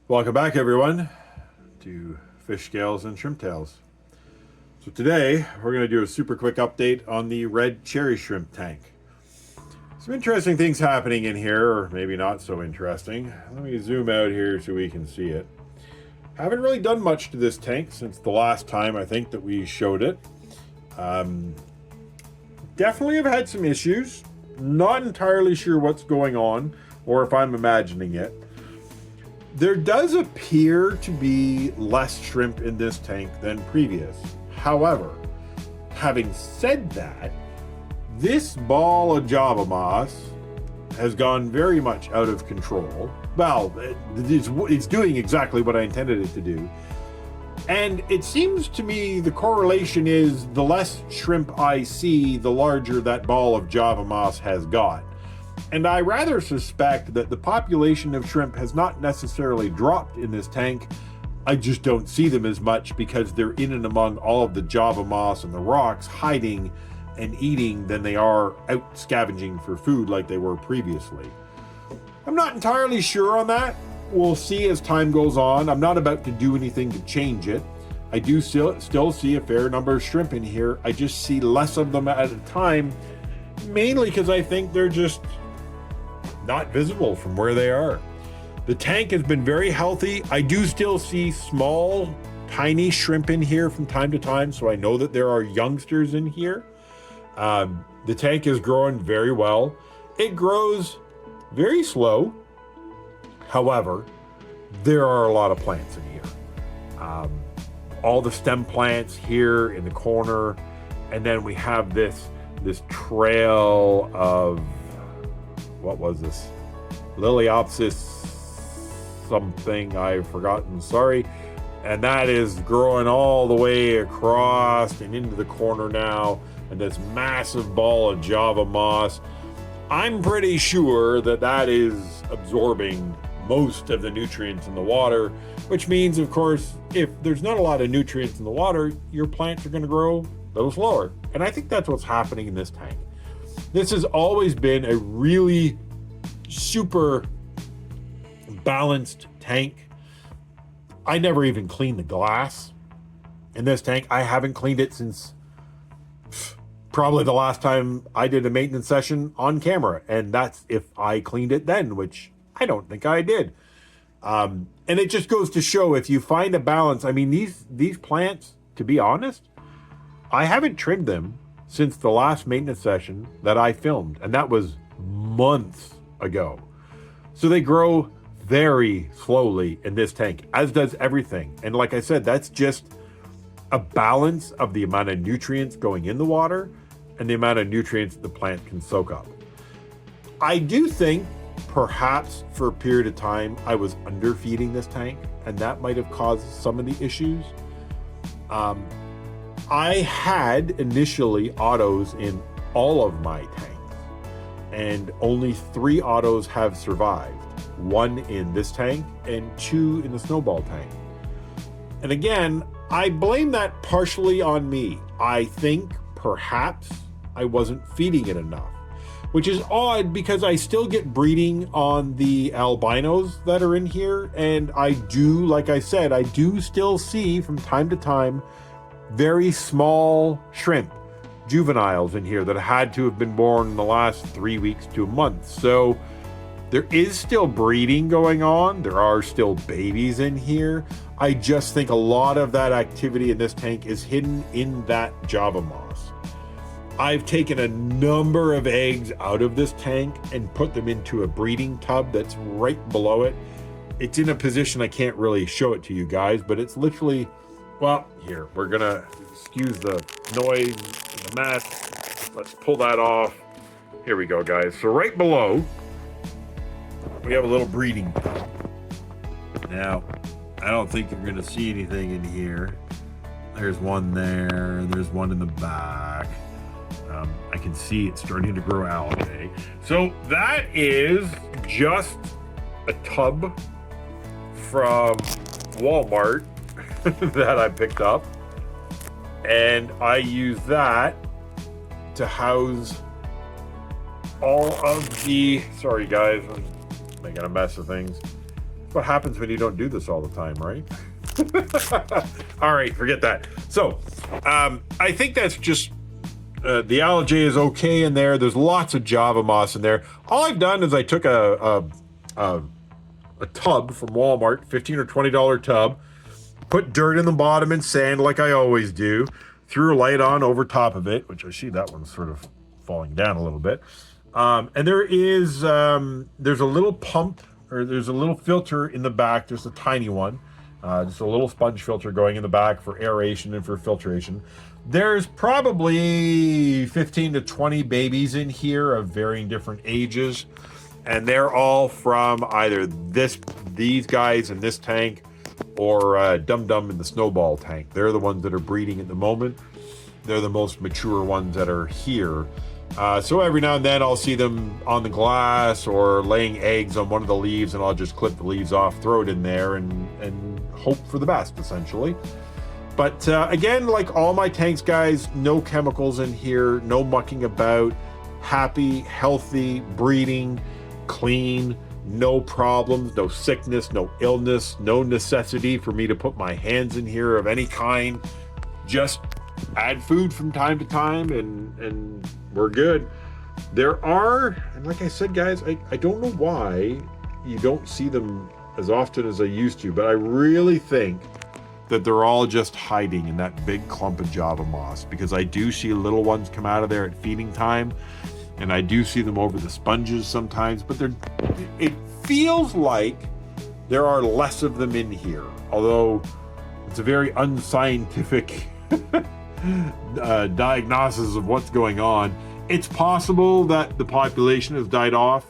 Welcome back, everyone, to Fish Scales and Shrimp Tails. So today we're going to do a super quick update on the red cherry shrimp tank. Some interesting things happening in here, or maybe not so interesting. Let me zoom out here so we can see it. Haven't really done much to this tank since the last time I think that we showed it. Definitely have had some issues. Not entirely sure what's going on or if I'm imagining it. There does appear to be less shrimp in this tank than previous. However, having said that, this ball of Java moss has gone very much out of control. Well, it's doing exactly what I intended it to do. And it seems to me the correlation is the less shrimp I see, the larger that ball of Java moss has got. And I rather suspect that the population of shrimp has not necessarily dropped in this tank. I just don't see them as much because they're in and among all of the Java moss and the rocks, hiding and eating, than they are out scavenging for food like they were previously. I'm not entirely sure on that. We'll see as time goes on. I'm not about to do anything to change it. I do still see a fair number of shrimp in here. I just see less of them at a time, mainly because I think they're just not visible from where they are. The tank has been very healthy. I do still see small, tiny shrimp in here from time to time, so I know that there are youngsters in here. The tank is growing very well. It grows very slow. However, there are a lot of plants in here. All the stem plants here in the corner, and then we have this trail of, what was this? Liliopsis something, I've forgotten, sorry. And that is growing all the way across and into the corner now, and this massive ball of Java moss. I'm pretty sure that that is absorbing most of the nutrients in the water, which means, of course, if there's not a lot of nutrients in the water, your plants are going to grow a little slower. And I think that's what's happening in this tank. This has always been a really super balanced tank. I never even cleaned the glass in this tank. I haven't cleaned it since probably the last time I did a maintenance session on camera. And that's if I cleaned it then, which I don't think I did. And it just goes to show, if you find a balance, I mean, these plants, to be honest, I haven't trimmed them since the last maintenance session that I filmed, and that was months ago. So they grow very slowly in this tank, as does everything. And like I said, that's just a balance of the amount of nutrients going in the water and the amount of nutrients the plant can soak up. I do think perhaps for a period of time I was underfeeding this tank, and that might have caused some of the issues. I had initially autos in all of my tanks, and only 3 autos have survived. 1 in this tank and 2 in the snowball tank. And again, I blame that partially on me. I think perhaps I wasn't feeding it enough, which is odd because I still get breeding on the albinos that are in here. And I do, like I said, I do still see from time to time very small shrimp juveniles in here that had to have been born in the last 3 weeks to a month. So there is still breeding going on. There are still babies in here. I just think a lot of that activity in this tank is hidden in that Java moss. I've taken a number of eggs out of this tank and put them into a breeding tub that's right below it. It's in a position I can't really show it to you guys, but it's literally, well, here, we're gonna excuse the noise and the mess. Let's pull that off. Here we go, guys. So right below, we have a little breeding tub. Now, I don't think you're gonna see anything in here. There's one there, and there's one in the back. I can see it's starting to grow algae. So that is just a tub from Walmart that I picked up, and I use that to house all of the, sorry guys, I'm making a mess of things, what happens when you don't do this all the time, right? All right, forget that. So I think that's just the algae is okay in there. There's lots of Java moss in there. All I've done is I took a tub from Walmart, $15 or $20 tub, put dirt in the bottom and sand like I always do, threw a light on over top of it, which I see that one's sort of falling down a little bit. And there's a little pump, or there's a little filter in the back, just a tiny one, just a little sponge filter going in the back for aeration and for filtration. There's probably 15 to 20 babies in here of varying different ages, and they're all from either these guys in this tank or Dum Dum in the snowball tank. They're the ones that are breeding at the moment. They're the most mature ones that are here. So every now and then I'll see them on the glass or laying eggs on one of the leaves, and I'll just clip the leaves off, throw it in there, and hope for the best, essentially. But again, like all my tanks, guys, no chemicals in here, no mucking about, happy, healthy, breeding, clean, no problems, no sickness, no illness, no necessity for me to put my hands in here of any kind. Just add food from time to time and we're good. There are, and like I said, guys, I don't know why you don't see them as often as I used to, but I really think that they're all just hiding in that big clump of Java moss, because I do see little ones come out of there at feeding time, and I do see them over the sponges sometimes, but it feels like there are less of them in here, although it's a very unscientific diagnosis of what's going on. It's possible that the population has died off.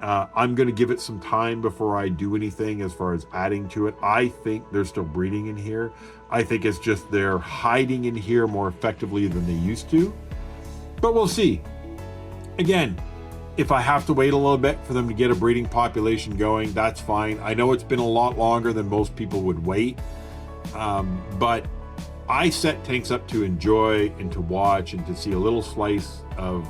I'm going to give it some time before I do anything as far as adding to it. I think they're still breeding in here. I think it's just they're hiding in here more effectively than they used to. But we'll see. Again, if I have to wait a little bit for them to get a breeding population going, that's fine. I know it's been a lot longer than most people would wait. But I set tanks up to enjoy and to watch and to see a little slice of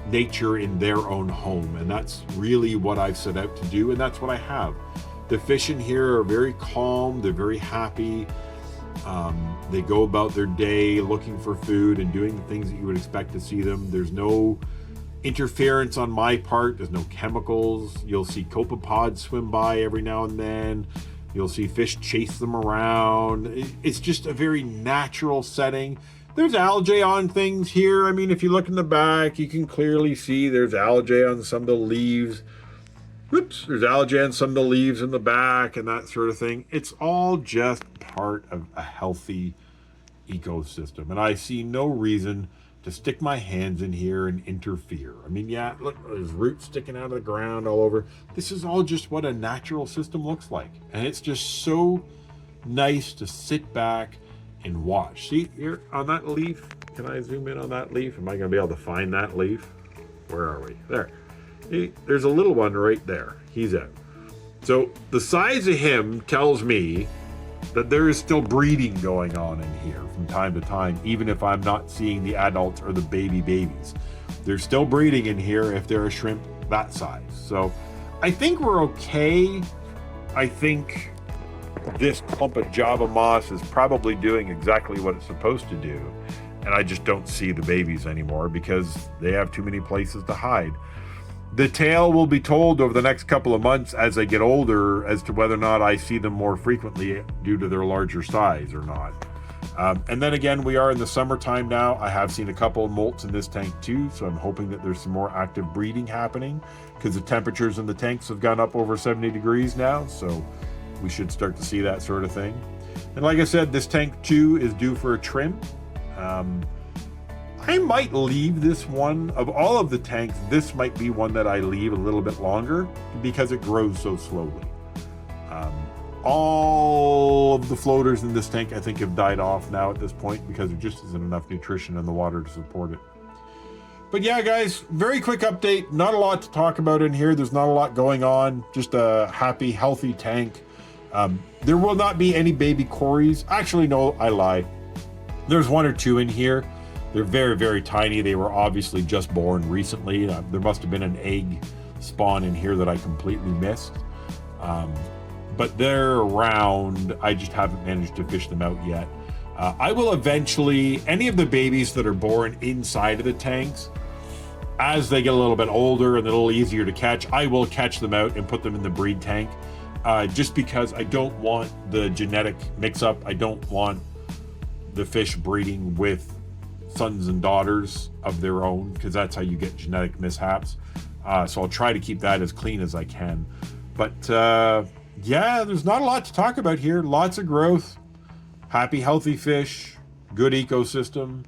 nature in their own home, and that's really what I've set out to do, and that's what I have. The fish in here are very calm, they're very happy, they go about their day looking for food and doing the things that you would expect to see them. There's no interference on my part, there's no chemicals. You'll see copepods swim by every now and then, you'll see fish chase them around. It's just a very natural setting. There's algae on things here. I mean, if you look in the back, you can clearly see there's algae on some of the leaves. Whoops, there's algae on some of the leaves in the back and that sort of thing. It's all just part of a healthy ecosystem. And I see no reason to stick my hands in here and interfere. I mean, yeah, look, there's roots sticking out of the ground all over. This is all just what a natural system looks like. And it's just so nice to sit back and watch. See here on that leaf? Can I zoom in on that leaf? Am I going to be able to find that leaf? Where are we? There. See, there's a little one right there. He's out. So the size of him tells me that there is still breeding going on in here from time to time, even if I'm not seeing the adults or the babies. There's still breeding in here if they're a shrimp that size. So I think we're okay. I think this clump of Java moss is probably doing exactly what it's supposed to do, and I just don't see the babies anymore because they have too many places to hide. The tale will be told over the next couple of months as they get older as to whether or not I see them more frequently due to their larger size or not. And then again, we are in the summertime now. I have seen a couple of molts in this tank too, so I'm hoping that there's some more active breeding happening because the temperatures in the tanks have gone up over 70 degrees now, so we should start to see that sort of thing. And like I said, this tank too is due for a trim. I might leave this one. Of all of the tanks, this might be one that I leave a little bit longer because it grows so slowly. All of the floaters in this tank, I think, have died off now at this point because there just isn't enough nutrition in the water to support it. But yeah, guys, very quick update. Not a lot to talk about in here. There's not a lot going on. Just a happy, healthy tank. There will not be any baby cories. Actually, no, I lie. There's one or two in here. They're very, very tiny. They were obviously just born recently. There must have been an egg spawn in here that I completely missed. But they're around. I just haven't managed to fish them out yet. I will eventually, any of the babies that are born inside of the tanks, as they get a little bit older and a little easier to catch, I will catch them out and put them in the breed tank. Just because I don't want the genetic mix-up. I don't want the fish breeding with sons and daughters of their own, because that's how you get genetic mishaps. So I'll try to keep that as clean as I can. But yeah, there's not a lot to talk about here. Lots of growth, happy, healthy fish, good ecosystem,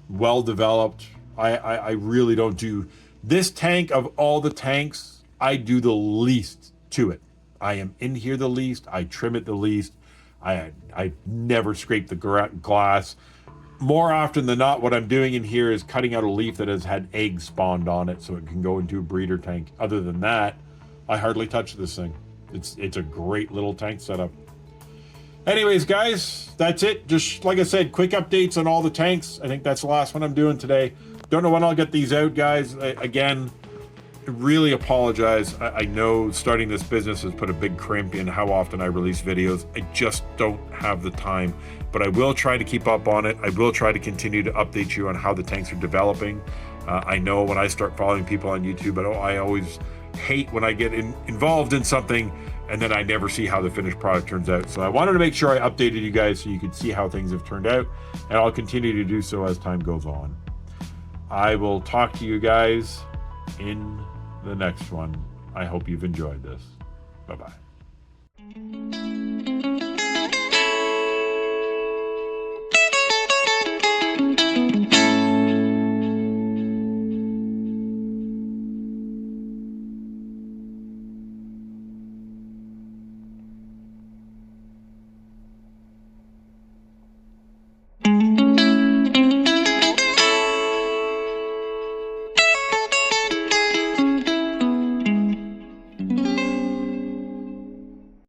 well developed. I really don't do this tank of all the tanks. I do the least to it. I am in here the least. I trim it the least. I never scrape the glass. More often than not, what I'm doing in here is cutting out a leaf that has had eggs spawned on it so it can go into a breeder tank. Other than that, I hardly touch this thing. It's a great little tank setup. Anyways, guys, that's it. Just like I said, quick updates on all the tanks. I think that's the last one I'm doing today. Don't know when I'll get these out, guys. Again, really apologize. I know starting this business has put a big crimp in how often I release videos. I just don't have the time, but I will try to keep up on it. I will try to continue to update you on how the tanks are developing. I know when I start following people on YouTube, I always hate when I get involved in something and then I never see how the finished product turns out. So I wanted to make sure I updated you guys so you could see how things have turned out, and I'll continue to do so as time goes on. I will talk to you guys in the next one. I hope you've enjoyed this. Bye-bye.